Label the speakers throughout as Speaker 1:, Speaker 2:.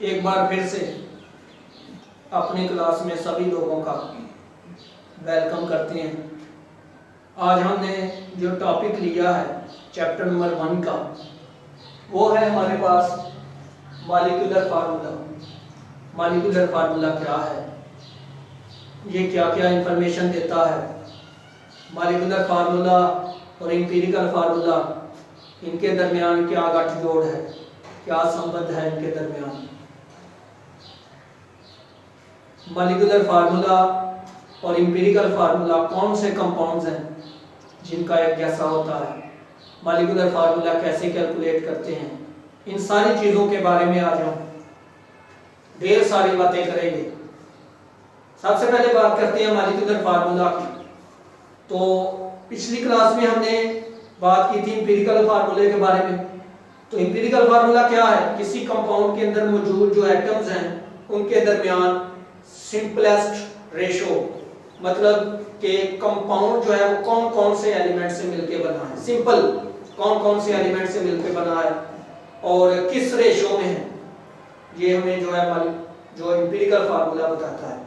Speaker 1: एक बार फिर से अपनी क्लास में सभी लोगों का वेलकम करते हैं। आज हमने जो टॉपिक लिया है चैप्टर नंबर 1 का, वो है हमारे पास मॉलिक्यूलर फार्मूला। मॉलिक्यूलर फार्मूला क्या है, ये क्या क्या इंफॉर्मेशन देता है, मॉलिक्यूलर फार्मूला और एम्पिरिकल फार्मूला, इनके दरमियान क्या गठजोड़ है, क्या संबंध है इनके दरमियान। मॉलिक्यूलर फार्मूला और एम्पिरिकल फार्मूला कौन से कंपाउंड्स हैं जिनका एक जैसा होता है, मॉलिक्यूलर फार्मूला कैसे कैलकुलेट करते हैं, इन सारी चीज़ों के बारे में आज हम ढेर सारी बातें करेंगे। सबसे पहले बात करते हैं मॉलिक्यूलर फार्मूला की। तो पिछली क्लास में हमने बात की थी एम्पिरिकल फार्मूले के बारे में। तो एम्पिरिकल फार्मूला क्या है, किसी कंपाउंड के अंदर मौजूद जो एटम्स हैं उनके दरमियान सिंपलेस्ट रेशो, मतलब कि कंपाउंड जो है वो कौन कौन से एलिमेंट से मिलकर बना है, सिंपल कौन कौन से एलिमेंट से मिलकर बना है और किस रेशो में है, ये हमें जो है जो एम्पिरिकल फार्मूला बताता है।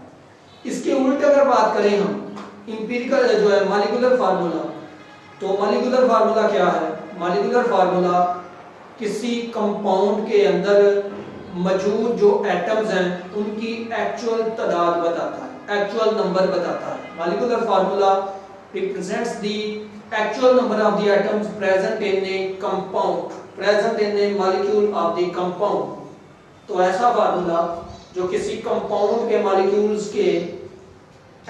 Speaker 1: इसके उल्ट अगर बात करें हम एम्पिरिकल जो है मॉलिक्यूलर फार्मूला, तो मॉलिक्यूलर फार्मूला क्या है, मॉलिक्यूलर फार्मूला किसी कंपाउंड के अंदर मौजूद जो एटम्स हैं उनकी एक्चुअल तादाद बताता है, एक्चुअल नंबर बताता है। Molecular formula represents the actual number of the atoms present in A compound, present in A molecule of the compound. तो ऐसा फार्मूला जो किसी कंपाउंड के मॉलिक्यूल्स के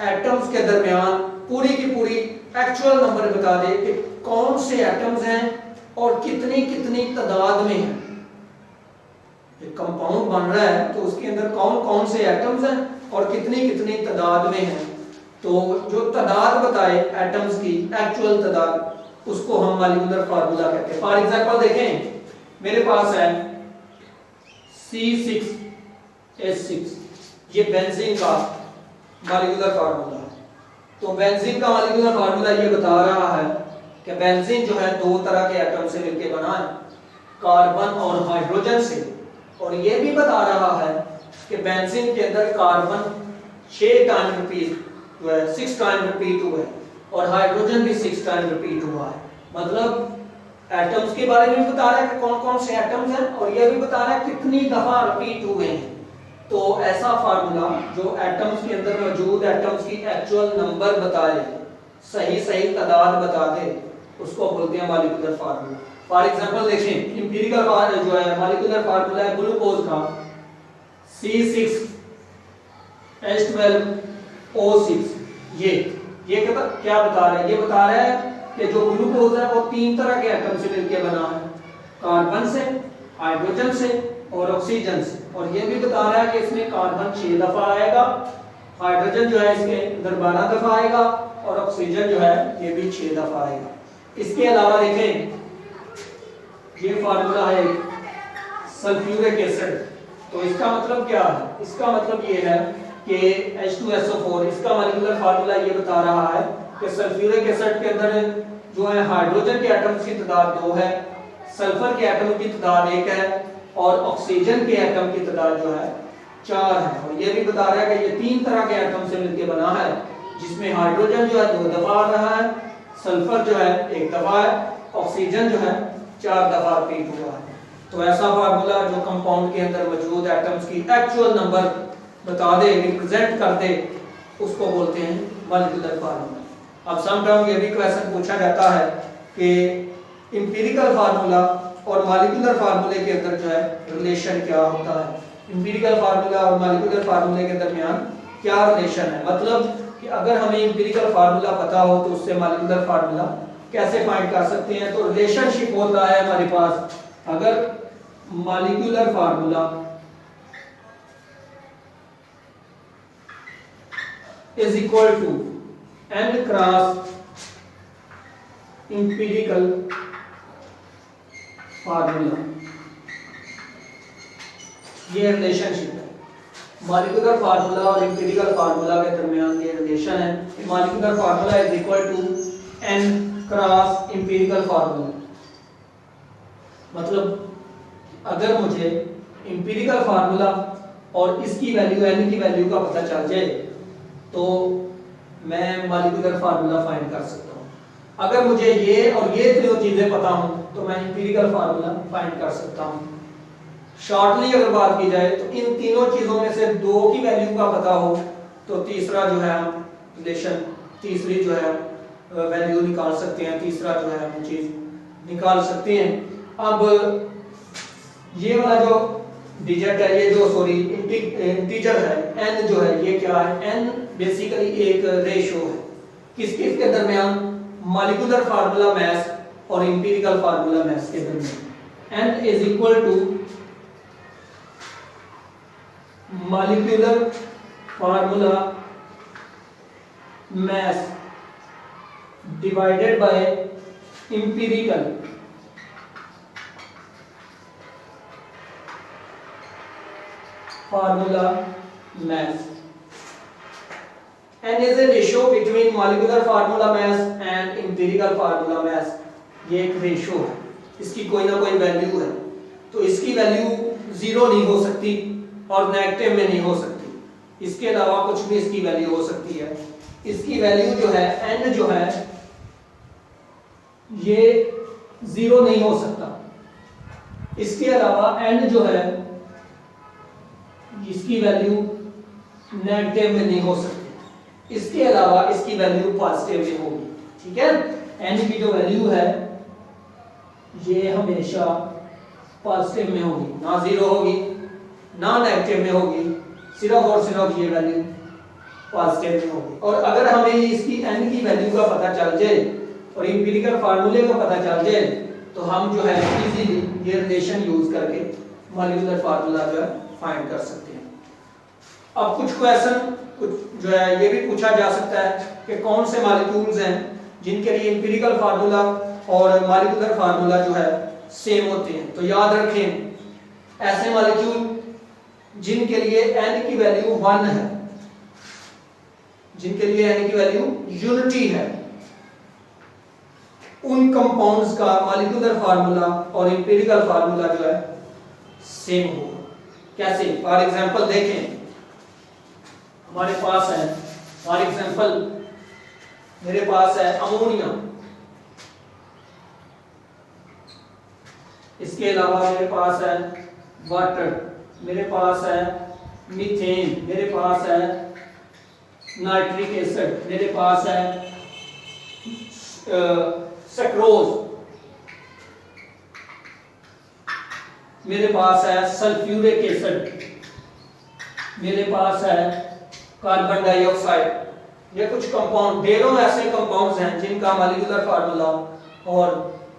Speaker 1: एटम्स के दरमियान पूरी की पूरी एक्चुअल नंबर बता दे कि कौन से एटम्स हैं और कितनी कितनी तादाद में हैं। एक कंपाउंड बन रहा है तो उसके अंदर कौन कौन से एटम्स हैं और कितनी कितनी तादाद में हैं। तो जो तादाद बताए एटम्स की एक्चुअल तादाद, उसको हम मॉलिक्यूलर फार्मूला कहते हैं। फॉर एग्जांपल देखें, मेरे पास है C6H6, ये बेंजीन का मॉलिक्यूलर फार्मूला है। तो बेंजीन का मॉलिक्यूलर फार्मूला ये बता रहा है कि बेंजीन जो है दो तरह के एटम से मिलकर बना है, कार्बन और हाइड्रोजन से। और ये भी बता रहा है कि बेंजीन के अंदर कार्बन 6 टाइम रिपीट जो है 6 टाइम रिपीट हुआ है और हाइड्रोजन भी 6 टाइम रिपीट हुआ है। मतलब एटम्स के बारे में भी बता रहा है कि कौन कौन से एटम्स हैं और ये भी बता रहा है कितनी दफा रिपीट हुए हैं। तो ऐसा फार्मूला जो एटम्स के अंदर मौजूद एटम्स की एक्चुअल नंबर बताए, सही सही तादाद बता दे, उसको बोलते हैं मॉलिक्यूलर फार्मूला। फॉर एग्जांपल देखें, एम्पिरिकल जो है मॉलिक्यूलर फार्मूला है ग्लूकोज का C6H12O6। ये क्या बता रहा है, ये बता रहा है कि जो ग्लूकोज है वो 3 तरह के एटम से मिलकर बना है, कार्बन से, हाइड्रोजन से और ऑक्सीजन से। और ये भी बता रहा है कि इसमें कार्बन 6 दफा आएगा, हाइड्रोजन जो है इसके अंदर 12 दफा आएगा और ऑक्सीजन जो है ये भी 6 दफा आएगा। इसके अलावा देखें, ये फार्मूला है सल्फ्यूरिक एसिड। तो इसका मतलब क्या है, इसका मतलब ये है कि H2SO4, इसका मॉलिक्यूलर फार्मूला ये बता रहा है कि सल्फ्यूरिक एसिड के अंदर जो है हाइड्रोजन के एटम्स की तादाद 2 है, सल्फर के एटम की तादाद 1 है और ऑक्सीजन के एटम की तादाद जो है 4 है। और ये भी बता रहा है कि ये 3 तरह के एटम से मिलकर बना है, जिसमें हाइड्रोजन जो है 2 दफा आ रहा है, सल्फर जो है 1 दफा है, ऑक्सीजन जो है 4 दफा रिपीट हुआ है। तो ऐसा फार्मूला जो कंपाउंड के अंदर मौजूद एटम्स की एक्चुअल नंबर बता दे, रिप्रेजेंट कर दे, उसको बोलते हैं मॉलिक्यूलर फार्मूला। अब समटाइम ये भी क्वेश्चन पूछा जाता है कि एम्पिरिकल फार्मूला और मॉलिक्यूलर फार्मूले के अंदर जो है रिलेशन क्या होता है, एम्पिरिकल फार्मूला और मॉलिक्यूलर फार्मूले के दरमियान क्या रिलेशन है। मतलब कि अगर हमें एम्पिरिकल फार्मूला पता हो तो उससे मॉलिक्यूलर फार्मूला कैसे फाइंड कर सकते हैं। तो रिलेशनशिप होता है हमारे पास, अगर molecular formula is equal to n cross empirical formula, ये रिलेशनशिप है। मॉलिक्यूलर फार्मूला और एम्पिरिकल फार्मूला के दरमियान ये रिलेशन है। Molecular formula is equal to n cross empirical formula. मतलब अगर मुझे इंपीरिकल फार्मूला और इसकी वैल्यू n की वैल्यू का पता चल जाए तो मैं मॉलिक्यूलर फार्मूला फाइंड कर सकता हूं। अगर मुझे ये और ये तीनों चीजें पता हो तो मैं इंपीरिकल फार्मूला फाइंड कर सकता हूं। शॉर्टली अगर बात की जाए तो इन तीनों चीजों में से दो की वैल्यू का पता हो तो तीसरा जो है हम रिलेशन, तीसरी जो है वैल्यू निकाल सकते हैं, तीसरा जो है हम चीज निकाल सकते हैं। अब ये वाला जो डिजिट है, ये जो सॉरी इंटीजर है n जो है, ये क्या है, n बेसिकली एक रेशो है किस किस के दरमियान, मॉलिक्यूलर फार्मूला मास और इंपीरिकल फार्मूला मास के दरमियान। n is equal to molecular formula mass divided by empirical formula mass. n is a ratio between molecular formula mass and empirical formula mass। ये एक रेशो है, इसकी कोई ना कोई वैल्यू है, तो इसकी वैल्यू जीरो नहीं हो सकती और नेगेटिव में नहीं हो सकती, इसके अलावा कुछ भी इसकी वैल्यू हो सकती है। इसकी वैल्यू जो है n जो है ये जीरो नहीं हो सकता, इसके अलावा n जो है इसकी वैल्यू नेगेटिव में नहीं हो सकती, इसके अलावा इसकी वैल्यू पॉजिटिव में होगी। ठीक है, n की जो वैल्यू है ये हमेशा पॉजिटिव में होगी, ना जीरो होगी ना नेगेटिव में होगी, सिर्फ और सिर्फ ये वैल्यू पॉजिटिव में होगी। और अगर हमें इसकी n की वैल्यू का पता चल जाए और इंपीरिकल फार्मूले का पता चल जाए तो हम जो है इजीली ये रिलेशन यूज करके मॉलिक्यूलर फार्मूला जो है फाइंड कर सकते हैं। अब कुछ क्वेश्चन कुछ जो है ये भी पूछा जा सकता है कि कौन से मॉलिक्यूल्स हैं जिनके लिए इंपीरिकल फार्मूला और मॉलिक्यूलर फार्मूला जो है सेम होते हैं। तो याद रखें ऐसे मॉलिक्यूल जिनके लिए n की वैल्यू 1 है, जिनके लिए n की वैल्यू यूनिटी है, उन कंपाउंड्स का मॉलिक्यूलर फार्मूला और इंपीरिकल फार्मूला जो है सेम होगा। कैसे? फॉर एग्जांपल देखें, हमारे पास है फॉर एग्जांपल मेरे पास है अमोनिया, इसके अलावा मेरे पास है वाटर, मेरे पास है मीथेन, मेरे पास है नाइट्रिक एसिड, मेरे पास है सक्रोज, मेरे पास है सल्फ्यूरिक एसिड, मेरे पास है कार्बन डाइऑक्साइड। ये कुछ कंपाउंड, ढेरों ऐसे कंपाउंड्स हैं जिनका मॉलिक्यूलर फार्मूला और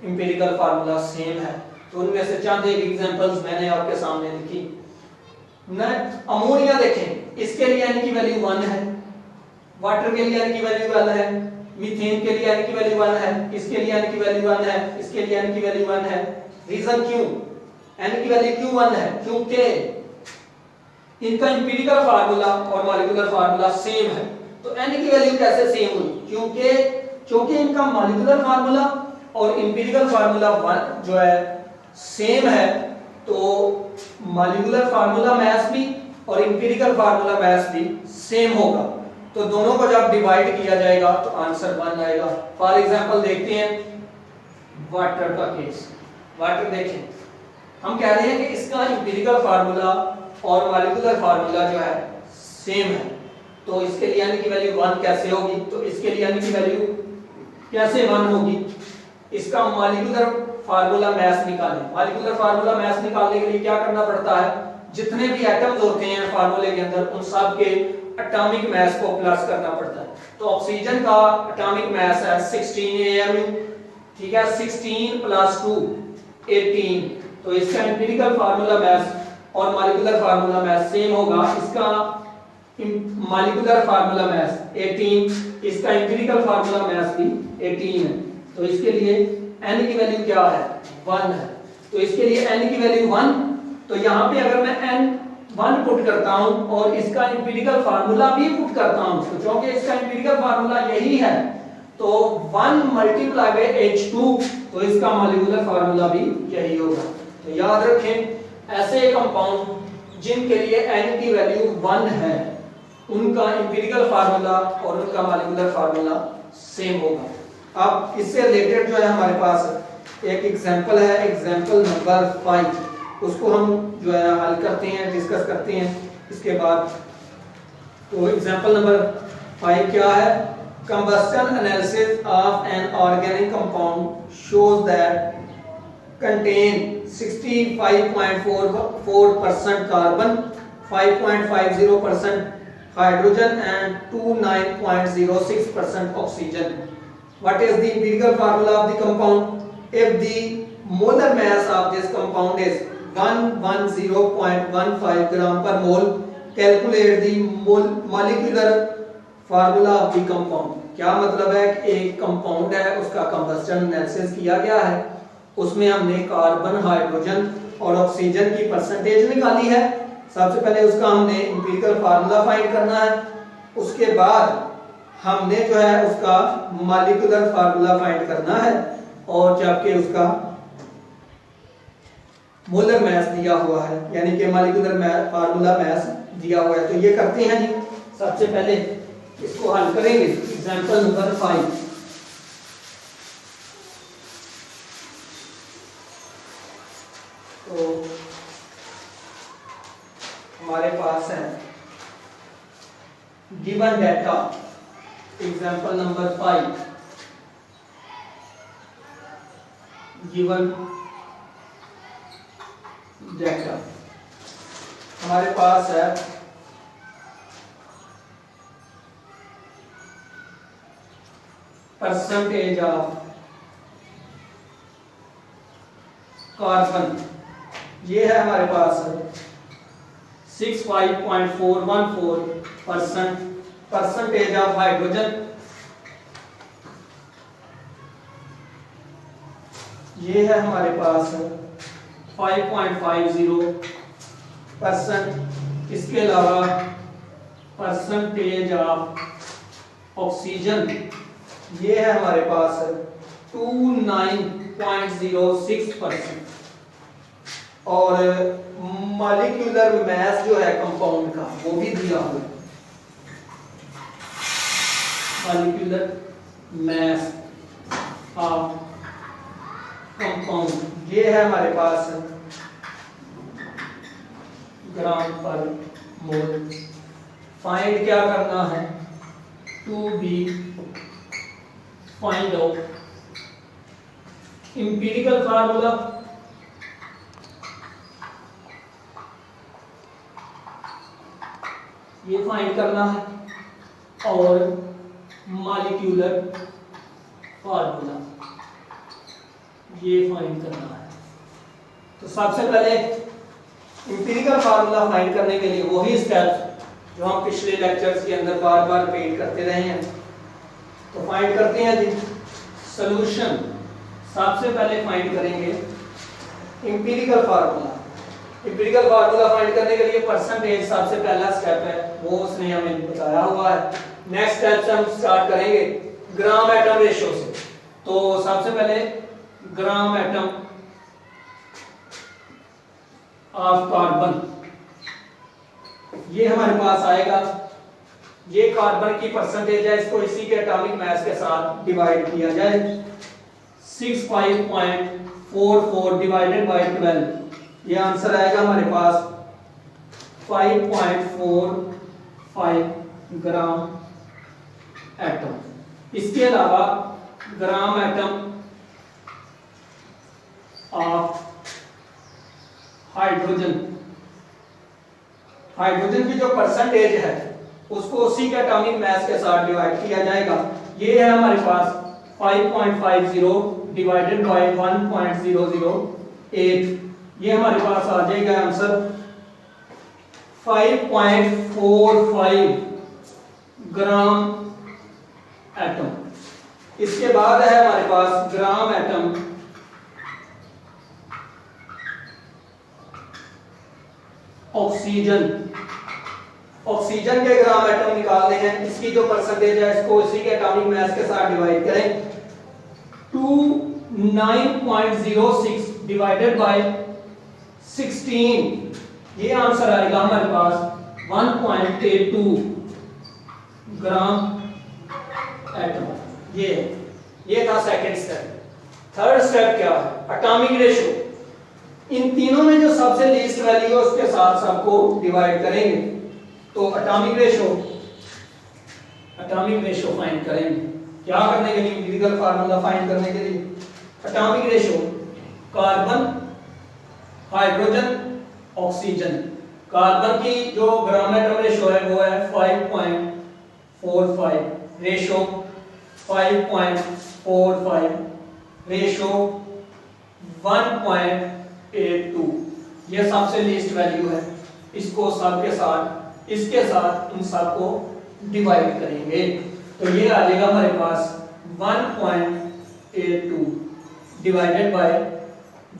Speaker 1: इंपीरिकल फार्मूला सेम है। तो उनमें से चंद एक एग्जांपल्स मैंने आपके सामने लिखी। अमोनिया देखें, इसके लिए n की वैल्यू 1 है, वाटर के लिए n की वैल्यू 1 है, मीथेन के लिए n की वैल्यू 1 है, इसके लिए n की वैल्यू 1 है, इसके लिए n की वैल्यू 1 है। रीजन क्यों n की वैल्यू क्यों 1 है? क्योंकि इनका इंपीरिकल फार्मूला और मॉलिक्यूलर फार्मूला सेम है। तो n की वैल्यू कैसे सेम हुई? क्योंकि इनका मॉलिक्यूलर फार्मूला और इंपीरिकल फार्मूला जो है सेम है, तो मॉलिक्यूलर फार्मूला मास भी और इंपीरिकल फार्मूला मास भी सेम होगा। तो दोनों को जब डिवाइड किया जाएगा तो आंसर 1 आएगा। फॉर एग्जांपल देखते हैं वाटर का केस। वाटर देखें, हम कह रहे हैं कि इसका इंपीरिकल फार्मूला और मॉलिक्यूलर फार्मूला जो है सेम है, तो इसके लिए n की वैल्यू 1 कैसे होगी? तो इसके लिए n की वैल्यू कैसे 1 होगी? इसका मॉलिक्यूलर फार्मूला मास निकालें। मॉलिक्यूलर फार्मूला मास निकालने के लिए क्या करना पड़ता है? जितने भी एटम्स होते हैं फार्मूले के अंदर उन सब के एटॉमिक मास को प्लस करना पड़ता है। तो ऑक्सीजन का एटॉमिक मास है 16 AMU, ठीक है, 16 + 2 18। तो इसका इंपीरिकल फार्मूला मास और मॉलिक्यूलर फार्मूला मास सेम होगा। इसका मॉलिक्यूलर फार्मूला मास 18, इसका इंपीरिकल फार्मूला मास भी 18 है। तो इसके लिए n की वैल्यू क्या है? 1 है। तो इसके लिए n की वैल्यू 1, तो यहाँ पे अगर मैं n 1 पुट करता हूं और इसका इंपीरिकल फार्मूला भी पुट करता हूं, तो क्योंकि इसका इंपीरिकल फार्मूला यही है, तो 1 × H2, तो इसका मॉलिक्यूलर फार्मूला भी यही होगा। तो याद रखें ऐसे कंपाउंड जिनके लिए n की वैल्यू 1 है उनका एम्पिरिकल फार्मूला और उनका मॉलिक्यूलर फार्मूला सेम होगा। अब इससे रिलेटेड जो है हमारे पास एक एग्जांपल है, एग्जांपल नंबर 5, उसको हम जो है हल करते हैं, डिस्कस करते हैं इसके बाद। तो एग्जांपल नंबर 5 क्या है? Combustion analysis of an organic compound shows that contain 65.44% carbon, 5.50% hydrogen and 29.06% oxygen. What is the empirical formula of the compound? If the molar mass of this compound is 110.15 gram per mole, calculate the molecular formula of the compound. क्या मतलब है कि एक compound है, उसका combustion analysis किया गया है, उसमें हमने कार्बन, हाइड्रोजन और ऑक्सीजन की परसेंटेज निकाली है। सबसे पहले उसका हमने एम्पिरिकल फार्मूला फाइंड करना है, उसके बाद हमने जो है उसका मॉलिक्यूलर फार्मूला फाइंड करना है, और जबकि उसका मोलर मास दिया हुआ है, यानी कि मॉलिक्यूलर फार्मूला मास दिया हुआ है। तो ये करते हैं जी। सबसे पहले इसको हल करेंगे। एग्जांपल नंबर 5, तो हमारे पास है given data. Example number 5, given data हमारे पास है परसेंटेज ऑफ कार्बन, ये है हमारे पास 65.414%। परसेंटेज ऑफ हाइड्रोजन ये है हमारे पास 5.50%। इसके अलावा परसेंटेज ऑफ ऑक्सीजन ये है हमारे पास 29.06%। और मॉलिक्यूलर मास जो है कंपाउंड का वो भी दिया हुआ है। मॉलिक्यूलर मास ऑफ कंपाउंड ये है हमारे पास ग्राम पर मोल। फाइंड क्या करना है? To be find out empirical formula, ये फाइंड करना है, और मॉलिक्यूलर फार्मूला ये फाइंड करना है। तो सबसे पहले एम्पिरिकल फार्मूला फाइंड करने के लिए वही स्टेप्स जो हम पिछले लेक्चर्स के अंदर बार बार रिपीट करते रहे हैं, तो फाइंड करते हैं जी। सॉल्यूशन सबसे पहले फाइंड करेंगे empirical formula. Empirical formula find करने के लिए परसेंटेज सबसे पहला स्टेप है, वो उसने हमें बताया हुआ है। नेक्स्ट स्टेप से हम स्टार्ट करेंगे ग्राम एटम रेशियो से। तो सबसे पहले ग्राम एटम ऑफ कार्बन ये हमारे पास आएगा। ये कार्बन की परसेंटेज है, इसको इसी के एटॉमिक मास के साथ डिवाइड किया जाए। 65.44 डिवाइडेड बाय 12, ये आंसर आएगा हमारे पास 5.45 ग्राम एटम। इसके अलावा gram atom of hydrogen, hydrogen की जो परसेंटेज है उसको उसी के एटॉमिक मास के साथ डिवाइड किया जाएगा। ये है हमारे पास 5.50 डिवाइडेड बाय 1.008, ये हमारे पास आ जाएगा आंसर 5.45 ग्राम एटम। इसके बाद है हमारे पास ग्राम एटम ऑक्सीजन। ऑक्सीजन के ग्राम एटम निकालने हैं, इसकी जो परसेंटेज है इसको इसी के एटॉमिक मास के साथ डिवाइड करें। 29.06 डिवाइडेड बाय 16, ये आंसर आएगा हमारे पास 1.82 ग्राम एटम। ये था सेकंड स्टेप। थर्ड स्टेप क्या है? Atomic ratio. इन तीनों में जो सबसे लीस्ट वैल्यू है उसके साथ सबको डिवाइड करेंगे। तो एटॉमिक रेशो फाइंड करेंगे। क्या करने के लिए? एम्पिरिकल फार्मूला फाइंड करने के लिए। Atomic ratio carbon, hydrogen, oxygen. Carbon की जो ग्राम एटम रेशो है वो है 5.45, रेशो 5.45, रेशो 1.82। ये सबसे लीस्ट वैल्यू है। इसको सबके साथ, इसके साथ इन सबको डिवाइड करेंगे तो ये आ जाएगा हमारे पास 1.82 डिवाइडेड बाय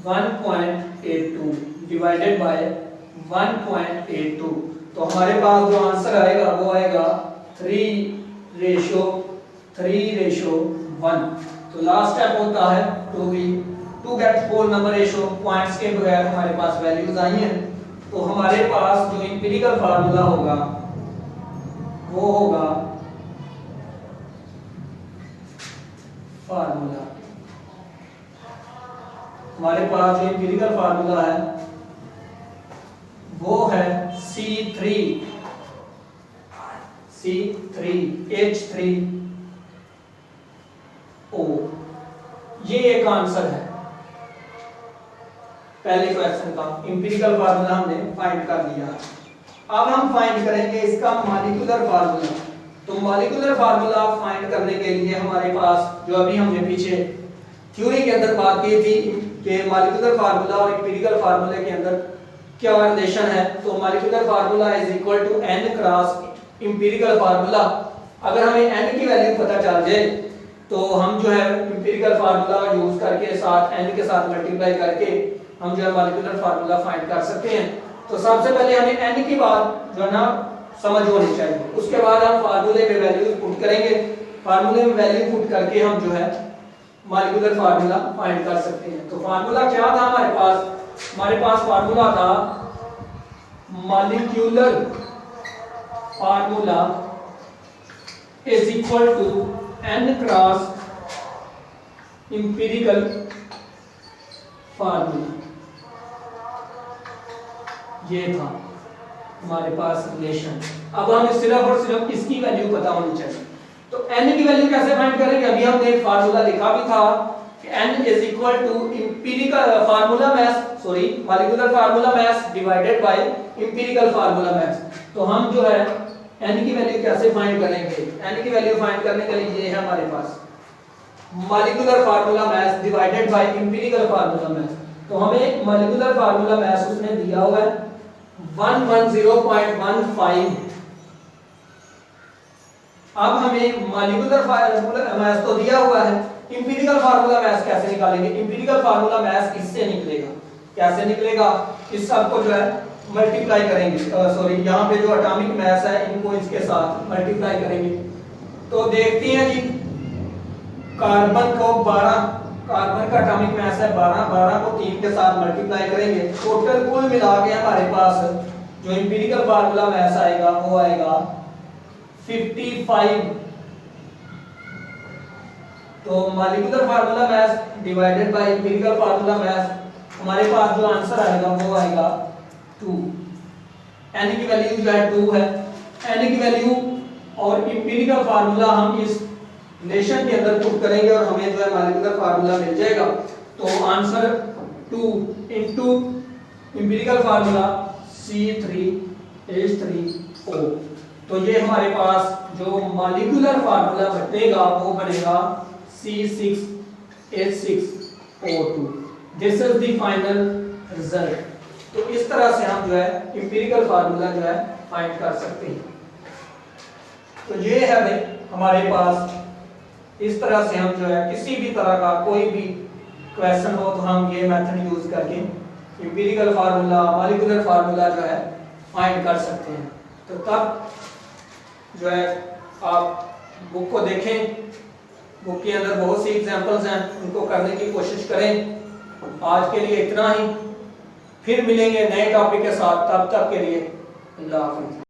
Speaker 1: 1.82 डिवाइडेड बाय 1.82। तो हमारे पास जो आंसर आएगा वो आएगा 3:1। तो लास्ट स्टेप होता है to get whole number ratio. Points के बगैर हमारे पास वैल्यूज आई हैं तो हमारे पास जो एम्पिरिकल फार्मूला होगा वो होगा हमारे पास जो एम्पिरिकल फार्मूला है वो है C3H3O। ये एक आंसर है पहले क्वेश्चन का। एम्पिरिकल फार्मूला हमने फाइंड कर लिया। अब हम फाइंड करेंगे इसका मॉलिक्यूलर फार्मूला। तो मॉलिक्यूलर फार्मूला फाइंड करने के लिए हमारे पास जो अभी हमने पीछे थ्योरी के अंदर बात की थी कि मॉलिक्यूलर फार्मूला और एम्पिरिकल फार्मूले के अंदर क्या रिलेशन है। तो molecular formula is equal to n cross empirical formula. अगर हमें n की वैल्यू पता चल जाए तो हम जो है एम्पिरिकल फार्मूला यूज करके साथ n के साथ मल्टीप्लाई करके हम जो है मॉलिक्यूलर फार्मूला फाइंड कर सकते हैं। तो सबसे पहले हमें n की बात जो है ना समझ होनी चाहिए। उसके बाद हम फार्मूले में वैल्यू पुट करेंगे। फार्मूले में वैल्यू पुट करके हम जो है मॉलिक्यूलर फार्मूला फाइंड कर सकते हैं। तो फार्मूला क्या था हमारे पास? हमारे पास फार्मूला था molecular formula is equal to n cross empirical formula. ये था हमारे पास रिलेशन। अब हमें सिर्फ और सिर्फ इसकी वैल्यू पता होनी चाहिए। तो n की वैल्यू कैसे फाइंड करेंगे? अभी हमने एक फार्मूला लिखा भी था कि n is equal to empirical formula mass molecular formula mass divided by empirical formula mass. तो हम जो है n की वैल्यू कैसे फाइंड करेंगे? n की वैल्यू फाइंड करने के लिए ये है हमारे पास molecular formula mass divided by empirical formula mass. तो हमें मॉलिक्यूलर फार्मूला मास उसने दिया हुआ है 110.15। अब हमें मॉलिक्यूलर फार्मूला मास तो दिया हुआ है, एम्पिरिकल फार्मूला मास कैसे निकालेंगे? एम्पिरिकल फार्मूला मास इससे निकलेगा। कैसे निकलेगा? इस सब को जो है मल्टीप्लाई करेंगे, यहाँ पे जो एटॉमिक मास है इनको इसके साथ मल्टीप्लाई करेंगे। तो देखते हैं जी, कार्बन को 12, कार्बन का एटॉमिक मास है 12 को 3 के साथ मल्टीप्लाई करेंगे। टोटल कुल मिला के हमारे पास जो एम्पिरिकल फार्मूला मास आएगा वो आएगा 55। तो molecular formula mass divided by empirical formula मास, हमारे पास जो आंसर आएगा वो आएगा 2। n की वैल्यू जो है 2 है। n की वैल्यू और एम्पिरिकल फार्मूला हम इस रिलेशन के अंदर पुट करेंगे और हमें जो है मॉलिक्यूलर फार्मूला मिल जाएगा। तो answer 2 into empirical formula C3H3O। तो ये हमारे पास जो मॉलिक्यूलर फार्मूला बनेगा वो बनेगा C6H6O2। This is the final result. तो इस तरह से हम जो है एम्पिरिकल फार्मूला जो है फाइंड कर सकते हैं। तो ये है भाई हमारे पास, इस तरह से हम जो है किसी भी तरह का कोई भी क्वेश्चन हो तो हम ये मेथड यूज करके एम्पिरिकल फार्मूला, मॉलिक्यूलर फार्मूला जो है फाइंड कर सकते हैं। तो तब जो है आप बुक को देखें, बुक के अंदर बहुत सी एग्जांपल्स हैं, उनको करने की कोशिश करें। आज के लिए इतना ही। फिर मिलेंगे नए टॉपिक के साथ, तब तक के लिए अल्लाह हाफिज़।